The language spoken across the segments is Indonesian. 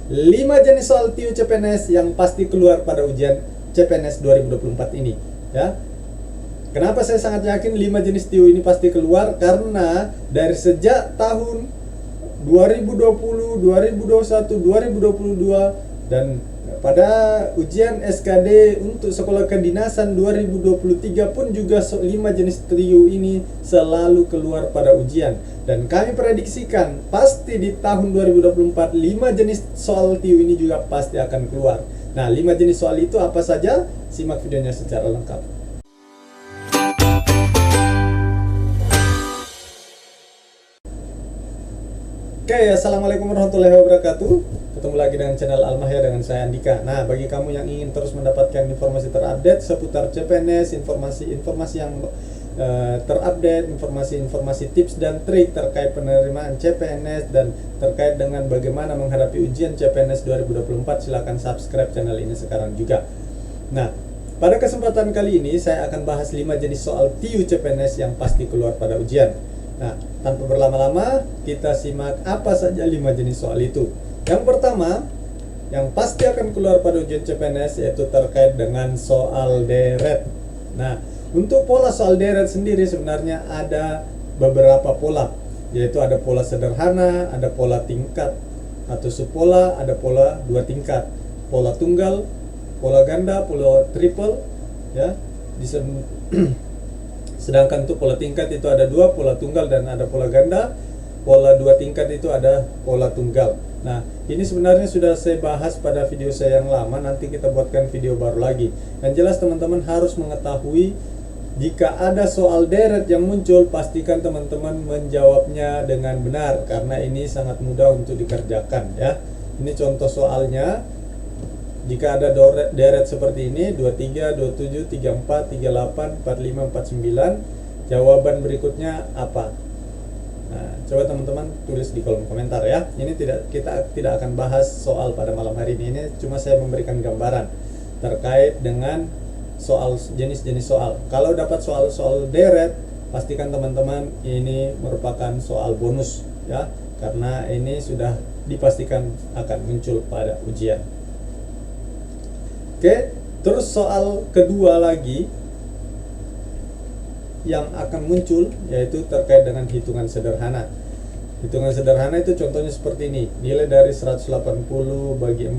5 jenis soal TIU CPNS yang pasti keluar pada ujian CPNS 2024 ini, ya. Kenapa saya sangat yakin 5 jenis TIU ini pasti keluar? Karena dari sejak tahun 2020, 2021, 2022 dan pada ujian SKD untuk sekolah kedinasan 2023 pun juga 5 jenis TIU ini selalu keluar pada ujian. Dan kami prediksikan pasti di tahun 2024 5 jenis soal TIU ini juga pasti akan keluar. Nah, 5 jenis soal itu apa saja? Simak videonya secara lengkap. Oke, assalamualaikum warahmatullahi wabarakatuh. Ketemu lagi dengan channel Almahya dengan saya Andika. Nah, bagi kamu yang ingin terus mendapatkan informasi terupdate seputar CPNS, informasi yang terupdate, informasi tips dan trik terkait penerimaan CPNS dan terkait dengan bagaimana menghadapi ujian CPNS 2024, silakan subscribe channel ini sekarang juga. Nah, pada kesempatan kali ini saya akan bahas 5 jenis soal TIU CPNS yang pasti keluar pada ujian. Nah, tanpa berlama-lama, kita simak apa saja 5 jenis soal itu. Yang pertama, yang pasti akan keluar pada ujian CPNS yaitu terkait dengan soal deret. Nah, untuk pola soal deret sendiri sebenarnya ada beberapa pola, yaitu ada pola sederhana, ada pola tingkat atau subpola, ada pola 2 tingkat, pola tunggal, pola ganda, pola triple, ya. Sedangkan untuk pola tingkat itu ada 2, pola tunggal dan ada pola ganda. Pola 2 tingkat itu ada pola tunggal. Nah, ini sebenarnya sudah saya bahas pada video saya yang lama, nanti kita buatkan video baru lagi. Yang jelas teman-teman harus mengetahui jika ada soal deret yang muncul, pastikan teman-teman menjawabnya dengan benar karena ini sangat mudah untuk dikerjakan, ya. Ini contoh soalnya. Jika ada deret seperti ini 23, 27, 34, 38, 45, 49, jawaban berikutnya apa? Nah, coba teman-teman tulis di kolom komentar ya. Ini kita tidak akan bahas soal pada malam hari ini. Ini cuma saya memberikan gambaran terkait dengan soal jenis-jenis soal. Kalau dapat soal-soal deret, pastikan teman-teman ini merupakan soal bonus ya, karena ini sudah dipastikan akan muncul pada ujian. Oke, terus soal kedua lagi yang akan muncul yaitu terkait dengan hitungan sederhana. Hitungan sederhana itu contohnya seperti ini. Nilai dari 180 bagi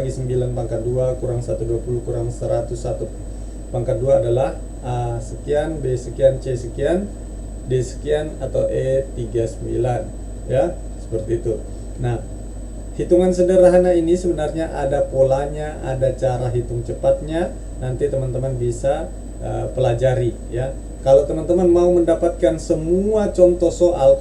9 pangkat 2 kurang 120 kurang 101 pangkat 2 adalah A sekian, B sekian, C sekian, D sekian atau E 39, ya, seperti itu. Nah, hitungan sederhana ini sebenarnya ada polanya, ada cara hitung cepatnya. Nanti teman-teman bisa pelajari ya. Kalau teman-teman mau mendapatkan semua contoh soal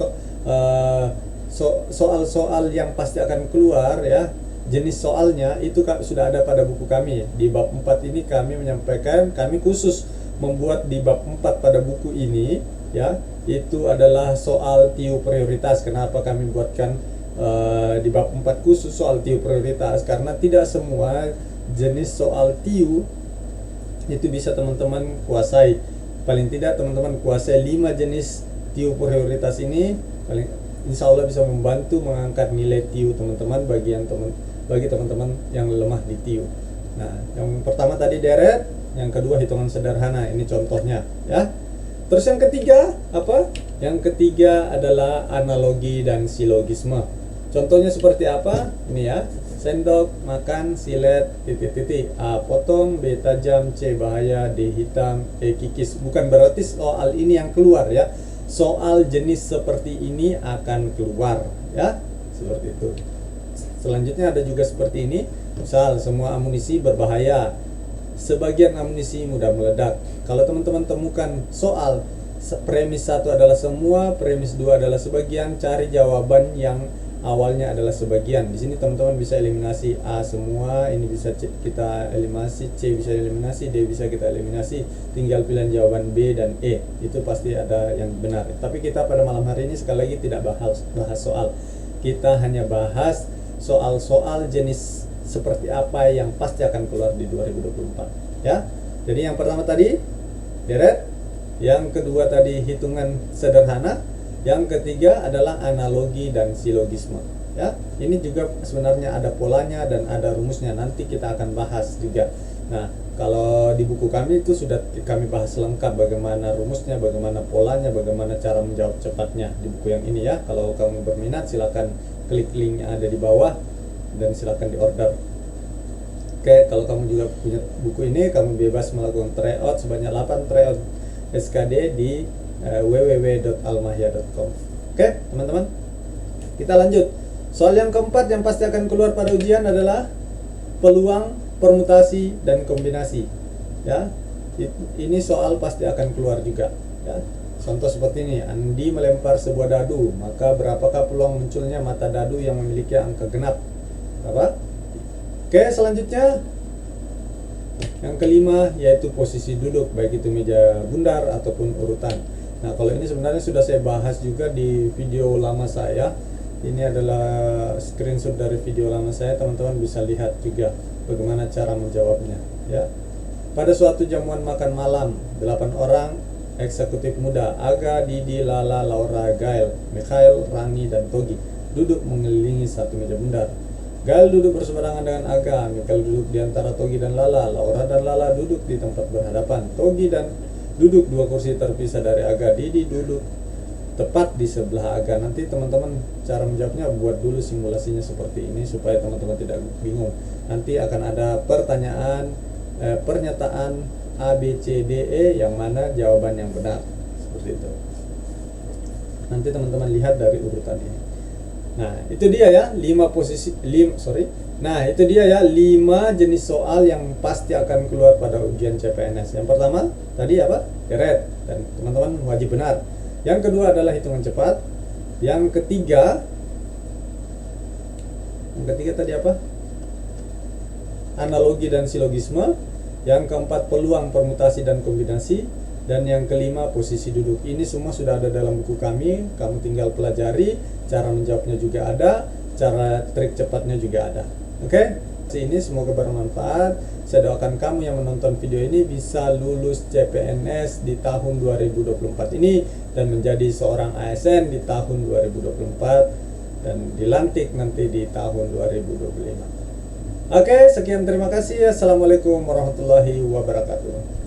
yang pasti akan keluar ya, jenis soalnya itu sudah ada pada buku kami. Di bab 4 ini kami menyampaikan, kami khusus membuat di bab 4 pada buku ini ya, itu adalah soal TIU prioritas. Kenapa kami buatkan di bab 4 khusus soal TIU prioritas? Karena tidak semua jenis soal TIU itu bisa teman-teman kuasai. Paling tidak teman-teman kuasai 5 jenis TIU prioritas ini, paling insya Allah bisa membantu mengangkat nilai TIU teman-teman bagi teman-teman yang lemah di TIU. Nah, yang pertama tadi deret, yang kedua hitungan sederhana, ini contohnya ya. Terus yang ketiga apa? Yang ketiga adalah analogi dan silogisme. Contohnya seperti apa? Ini ya. Sendok, makan, silet, titik-titik. A potong, B tajam, C bahaya, D hitam, E kikis. Bukan berarti soal ini yang keluar ya. Soal jenis seperti ini akan keluar ya. Seperti itu. Selanjutnya ada juga seperti ini. Misal semua amunisi berbahaya, sebagian amunisi mudah meledak. Kalau teman-teman temukan soal premis 1 adalah semua, premis 2 adalah sebagian, cari jawaban yang awalnya adalah sebagian. Di sini teman-teman bisa eliminasi A semua, ini bisa kita eliminasi, C bisa eliminasi, D bisa kita eliminasi. Tinggal pilihan jawaban B dan E. Itu pasti ada yang benar. Tapi kita pada malam hari ini sekali lagi tidak bahas soal. Kita hanya bahas soal-soal jenis seperti apa yang pasti akan keluar di 2024 ya. Jadi yang pertama tadi deret, yang kedua tadi hitungan sederhana, yang ketiga adalah analogi dan silogisme. ya. Ini juga sebenarnya ada polanya dan ada rumusnya, nanti kita akan bahas juga. Nah, kalau di buku kami itu sudah kami bahas lengkap bagaimana rumusnya, bagaimana polanya, bagaimana cara menjawab cepatnya di buku yang ini ya. Kalau kamu berminat silakan klik link yang ada di bawah dan silakan diorder. Oke, kalau kamu juga punya buku ini, kamu bebas melakukan tryout sebanyak 8 tryout SKD di www.almahya.com. Oke, teman-teman. Kita lanjut. Soal yang keempat yang pasti akan keluar pada ujian adalah peluang, permutasi, dan kombinasi. Ya, ini soal pasti akan keluar juga. Ya. Contoh seperti ini, Andi melempar sebuah dadu, maka berapakah peluang munculnya mata dadu yang memiliki angka genap? Apa? Oke, selanjutnya yang kelima yaitu posisi duduk, baik itu meja bundar ataupun urutan. Nah, kalau ini sebenarnya sudah saya bahas juga di video lama saya. Ini adalah screenshot dari video lama saya, teman-teman bisa lihat juga bagaimana cara menjawabnya ya. Pada suatu jamuan makan malam, 8 orang eksekutif muda, Aga, Didi, Lala, Laura, Gail, Mikhail, Rani, dan Togi duduk mengelilingi satu meja bundar. Gail duduk berseberangan dengan Aga, Mikhail duduk di antara Togi dan Lala, Laura dan Lala duduk di tempat berhadapan, Togi dan duduk 2 kursi terpisah dari Aga, Didi duduk tepat di sebelah Aga. Nanti teman-teman cara menjawabnya buat dulu simulasinya seperti ini supaya teman-teman tidak bingung. Nanti akan ada pertanyaan, pernyataan A, B, C, D, E yang mana jawaban yang benar, seperti itu. Nanti teman-teman lihat dari urutan ini. Nah, itu dia ya 5 jenis soal yang pasti akan keluar pada ujian CPNS. Yang pertama tadi apa? Deret, dan teman-teman wajib benar. Yang kedua adalah hitungan cepat. Yang ketiga tadi apa? Analogi dan silogisme. Yang keempat peluang, permutasi, dan kombinasi. Dan yang kelima posisi duduk. Ini semua sudah ada dalam buku kami. Kamu tinggal pelajari. Cara menjawabnya juga ada, cara trik cepatnya juga ada. Oke? Ini semoga bermanfaat. Saya doakan kamu yang menonton video ini bisa lulus CPNS di tahun 2024 ini dan menjadi seorang ASN di tahun 2024 dan dilantik nanti di tahun 2025. Oke, sekian, terima kasih. Assalamualaikum warahmatullahi wabarakatuh.